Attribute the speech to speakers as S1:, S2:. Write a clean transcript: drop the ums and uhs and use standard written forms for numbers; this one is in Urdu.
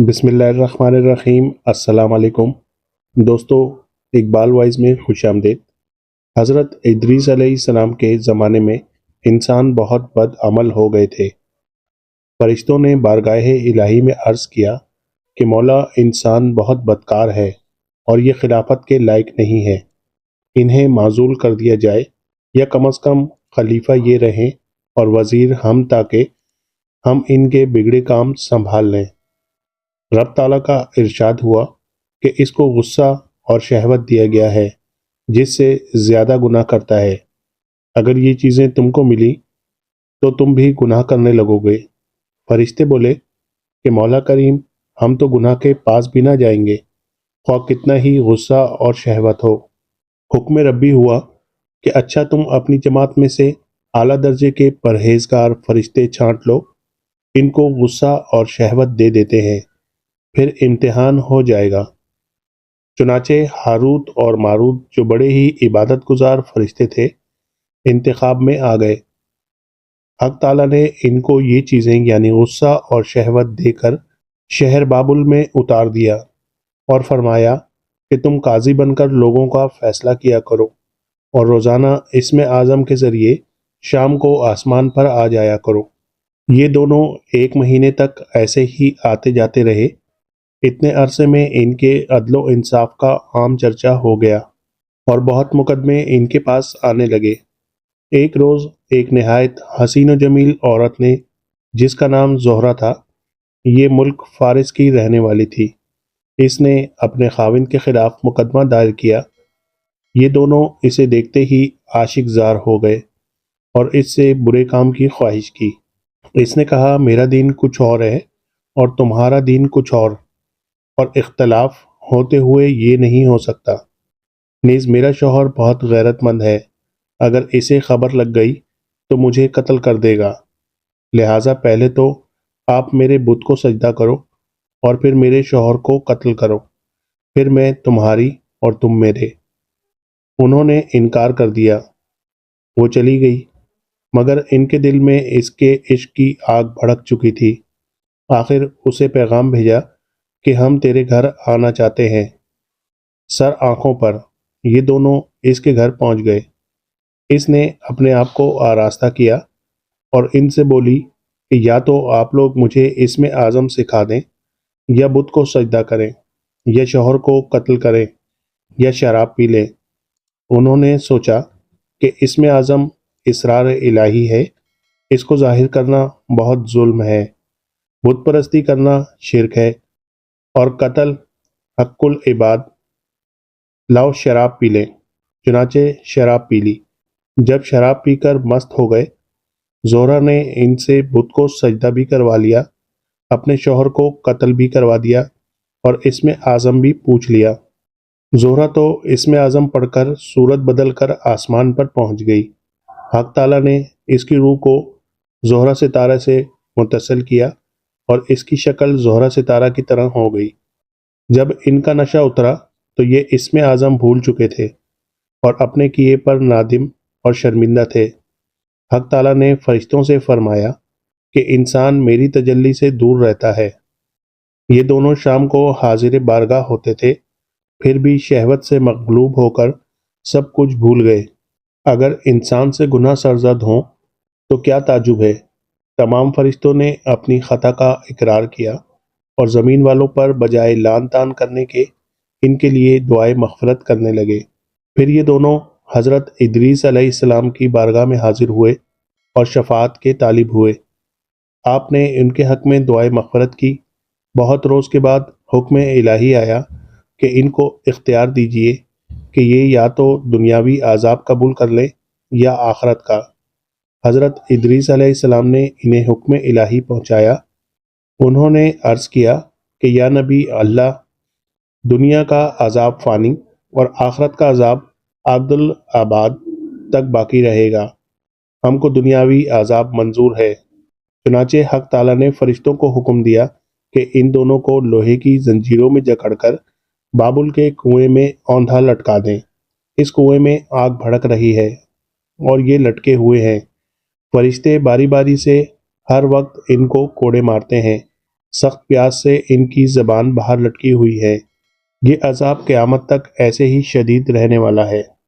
S1: بسم اللہ الرحمن الرحیم۔ السلام علیکم دوستو، اقبال وائز میں خوش آمدید۔ حضرت ادریس علیہ السلام کے زمانے میں انسان بہت بد عمل ہو گئے تھے۔ فرشتوں نے بارگاہ الہی میں عرض کیا کہ مولا، انسان بہت بدکار ہے اور یہ خلافت کے لائق نہیں ہے، انہیں معزول کر دیا جائے یا کم از کم خلیفہ یہ رہیں اور وزیر ہم، تاکہ ہم ان کے بگڑے کام سنبھال لیں۔ رب تعالیٰ کا ارشاد ہوا کہ اس کو غصہ اور شہوت دیا گیا ہے، جس سے زیادہ گناہ کرتا ہے۔ اگر یہ چیزیں تم کو ملی تو تم بھی گناہ کرنے لگو گے۔ فرشتے بولے کہ مولا کریم، ہم تو گناہ کے پاس بھی نہ جائیں گے، خواہ کتنا ہی غصہ اور شہوت ہو۔ حکم ربی ہوا کہ اچھا، تم اپنی جماعت میں سے اعلیٰ درجے کے پرہیزگار فرشتے چھانٹ لو، ان کو غصہ اور شہوت دے دیتے ہیں، پھر امتحان ہو جائے گا۔ چنانچہ ہاروت اور ماروت، جو بڑے ہی عبادت گزار فرشتے تھے، انتخاب میں آ گئے۔ حق تعالیٰ نے ان کو یہ چیزیں یعنی غصہ اور شہوت دے کر شہر بابل میں اتار دیا اور فرمایا کہ تم قاضی بن کر لوگوں کا فیصلہ کیا کرو، اور روزانہ اسم اعظم کے ذریعے شام کو آسمان پر آ جایا کرو۔ یہ دونوں 1 مہینے تک ایسے ہی آتے جاتے رہے۔ اتنے عرصے میں ان کے عدل و انصاف کا عام چرچا ہو گیا اور بہت مقدمے ان کے پاس آنے لگے۔ ایک روز ایک نہایت حسین و جمیل عورت نے، جس کا نام زہرہ تھا، یہ ملک فارس کی رہنے والی تھی، اس نے اپنے خاوند کے خلاف مقدمہ دائر کیا۔ یہ دونوں اسے دیکھتے ہی عاشق زار ہو گئے اور اس سے برے کام کی خواہش کی۔ اس نے کہا، میرا دین کچھ اور ہے اور تمہارا دین کچھ اور اختلاف ہوتے ہوئے یہ نہیں ہو سکتا۔ نیز میرا شوہر بہت غیرت مند ہے، اگر اسے خبر لگ گئی تو مجھے قتل کر دے گا، لہٰذا پہلے تو آپ میرے بت کو سجدہ کرو اور پھر میرے شوہر کو قتل کرو، پھر میں تمہاری اور تم میرے۔ انہوں نے انکار کر دیا۔ وہ چلی گئی، مگر ان کے دل میں اس کے عشق کی آگ بھڑک چکی تھی۔ آخر اسے پیغام بھیجا کہ ہم تیرے گھر آنا چاہتے ہیں۔ سر آنکھوں پر یہ دونوں اس کے گھر پہنچ گئے۔ اس نے اپنے آپ کو آراستہ کیا اور ان سے بولی کہ یا تو آپ لوگ مجھے اسم اعظم سکھا دیں، یا بت کو سجدہ کریں، یا شوہر کو قتل کریں، یا شراب پی لیں۔ انہوں نے سوچا کہ اسم اعظم اسرار الہی ہے، اس کو ظاہر کرنا بہت ظلم ہے، بت پرستی کرنا شرک ہے، اور قتل حق العباد، لاؤ شراب پی لیں۔ چنانچہ شراب پی لی۔ جب شراب پی کر مست ہو گئے، زہرہ نے ان سے بت کو سجدہ بھی کروا لیا، اپنے شوہر کو قتل بھی کروا دیا اور اسم اعظم بھی پوچھ لیا۔ زہرہ تو اسم اعظم پڑھ کر صورت بدل کر آسمان پر پہنچ گئی۔ حق تعالیٰ نے اس کی روح کو زہرہ ستارہ سے متصل کیا اور اس کی شکل زہرہ ستارہ کی طرح ہو گئی۔ جب ان کا نشہ اترا تو یہ اسم اعظم بھول چکے تھے اور اپنے کیے پر نادم اور شرمندہ تھے۔ حق تعالیٰ نے فرشتوں سے فرمایا کہ انسان میری تجلی سے دور رہتا ہے۔ یہ دونوں شام کو حاضر بارگاہ ہوتے تھے، پھر بھی شہوت سے مغلوب ہو کر سب کچھ بھول گئے۔ اگر انسان سے گناہ سرزد ہوں تو کیا تعجب ہے۔ تمام فرشتوں نے اپنی خطا کا اقرار کیا اور زمین والوں پر بجائے لعن طعن کرنے کے ان کے لیے دعائے مغفرت کرنے لگے۔ پھر یہ دونوں حضرت ادریس علیہ السلام کی بارگاہ میں حاضر ہوئے اور شفاعت کے طالب ہوئے۔ آپ نے ان کے حق میں دعائے مغفرت کی۔ بہت روز کے بعد حکم الہی آیا کہ ان کو اختیار دیجیے کہ یہ یا تو دنیاوی عذاب قبول کر لیں یا آخرت کا۔ حضرت ادریس علیہ السلام نے انہیں حکم الہی پہنچایا۔ انہوں نے عرض کیا کہ یا نبی اللہ، دنیا کا عذاب فانی اور آخرت کا عذاب ابد الآباد تک باقی رہے گا، ہم کو دنیاوی عذاب منظور ہے۔ چنانچہ حق تعالیٰ نے فرشتوں کو حکم دیا کہ ان دونوں کو لوہے کی زنجیروں میں جکڑ کر بابل کے کنویں میں اوندھا لٹکا دیں۔ اس کنویں میں آگ بھڑک رہی ہے اور یہ لٹکے ہوئے ہیں۔ فرشتے باری باری سے ہر وقت ان کو کوڑے مارتے ہیں۔ سخت پیاس سے ان کی زبان باہر لٹکی ہوئی ہے۔ یہ عذاب قیامت تک ایسے ہی شدید رہنے والا ہے۔